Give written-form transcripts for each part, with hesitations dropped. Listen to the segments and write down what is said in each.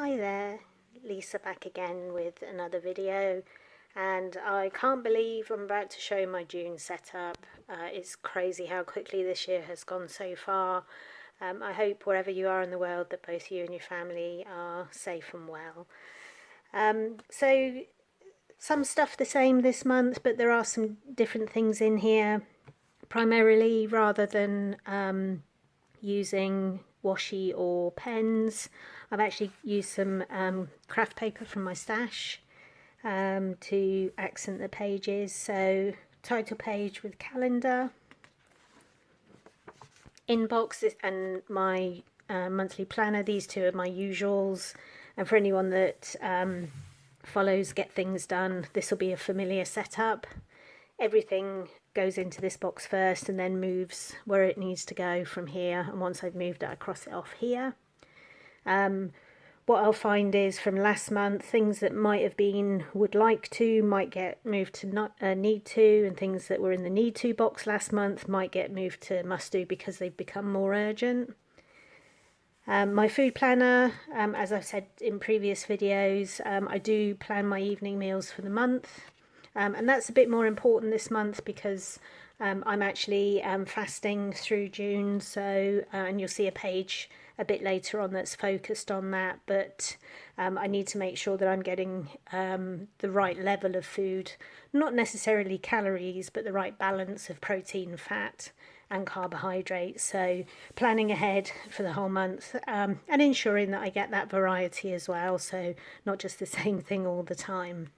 Hi there, Lisa back again with another video, and I can't believe I'm about to show my June setup. It's crazy how quickly this year has gone so far. I hope wherever you are in the world that both you and your family are safe and well. So some stuff the same this month, but there are some different things in here. Primarily, rather than using washi or pens, I've actually used some craft paper from my stash to accent the pages. So title page with calendar, inbox and my monthly planner. These two are my usuals, and for anyone that follows Get Things Done, this will be a familiar setup. Everything goes into this box first and then moves where it needs to go from here, and once I've moved it I cross it off here. What I'll find is from last month, things that might have been would like to might get moved to not need to, and things that were in the need to box last month might get moved to must do because they've become more urgent. My food planner, as I've said in previous videos, I do plan my evening meals for the month. And that's a bit more important this month because I'm actually fasting through June, so and you'll see a page a bit later on that's focused on that, but I need to make sure that I'm getting the right level of food, not necessarily calories, but the right balance of protein, fat and carbohydrates. So planning ahead for the whole month and ensuring that I get that variety as well, so not just the same thing all the time.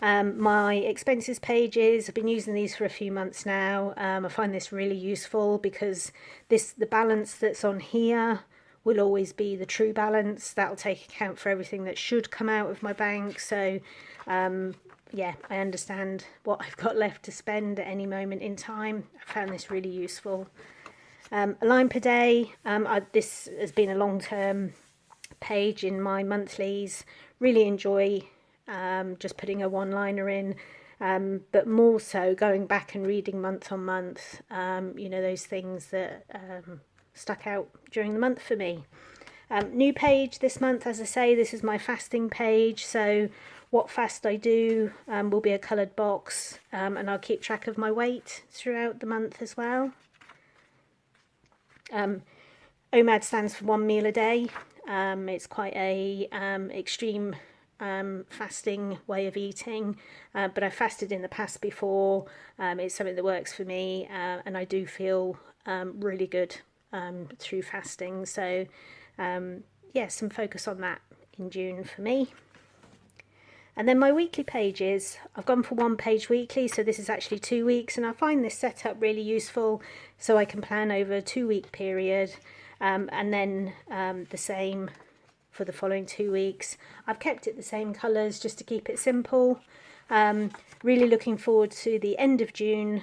My expenses pages, I've been using these for a few months now. I find this really useful because the balance that's on here will always be the true balance. That'll take account for everything that should come out of my bank. So yeah, I understand what I've got left to spend at any moment in time. I found this really useful. A line per day, this has been a long-term page in my monthlies. Really enjoy just putting a one-liner in, but more so going back and reading month on month, you know, those things that stuck out during the month for me. New page this month, as I say, this is my fasting page, so what fast I do will be a coloured box, and I'll keep track of my weight throughout the month as well. OMAD stands for 1 meal a day. It's quite a extreme fasting way of eating, but I fasted in the past before. It's something that works for me, and I do feel really good through fasting. So yeah, some focus on that in June for me. And then my weekly pages, I've gone for 1 page weekly, so this is actually 2 weeks, and I find this setup really useful so I can plan over a 2-week period, and then the same for the following 2 weeks. I've kept it the same colours just to keep it simple. Really looking forward to the end of June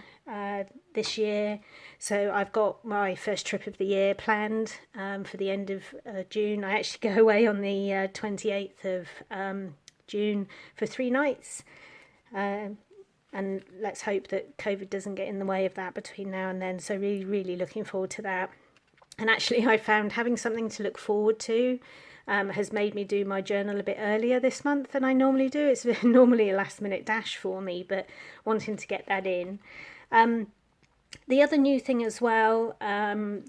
this year. So I've got my first trip of the year planned for the end of June. I actually go away on the 28th of June for 3 nights. And let's hope that COVID doesn't get in the way of that between now and then. So really looking forward to that. And actually I found having something to look forward to has made me do my journal a bit earlier this month than I normally do. It's normally a last minute dash for me, but wanting to get that in. The other new thing as well,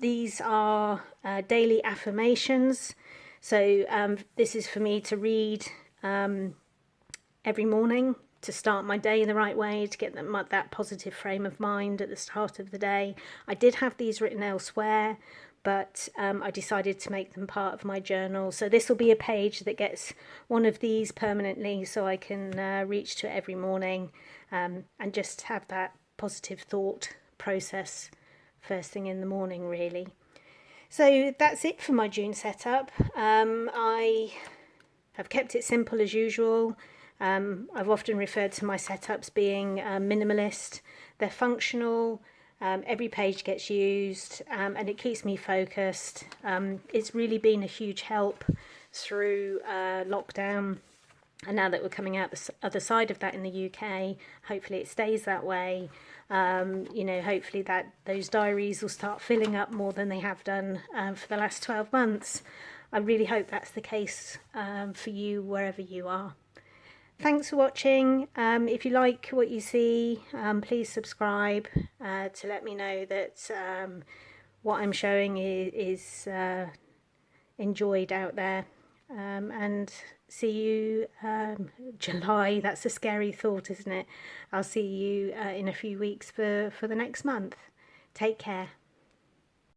these are daily affirmations. So this is for me to read every morning to start my day in the right way, to get that positive frame of mind at the start of the day. I did have these written elsewhere, but I decided to make them part of my journal. So this will be a page that gets one of these permanently, so I can reach to it every morning and just have that positive thought process first thing in the morning, really. So that's it for my June setup. I have kept it simple as usual. I've often referred to my setups being minimalist. They're functional. Every page gets used, and it keeps me focused. It's really been a huge help through lockdown, and now that we're coming out the other side of that in the UK, hopefully it stays that way. You know, hopefully that those diaries will start filling up more than they have done for the last 12 months. I really hope that's the case for you wherever you are. Thanks for watching. If you like what you see, please subscribe to let me know that what I'm showing is enjoyed out there. And see you July. That's a scary thought, isn't it? I'll see you in a few weeks for the next month. Take care.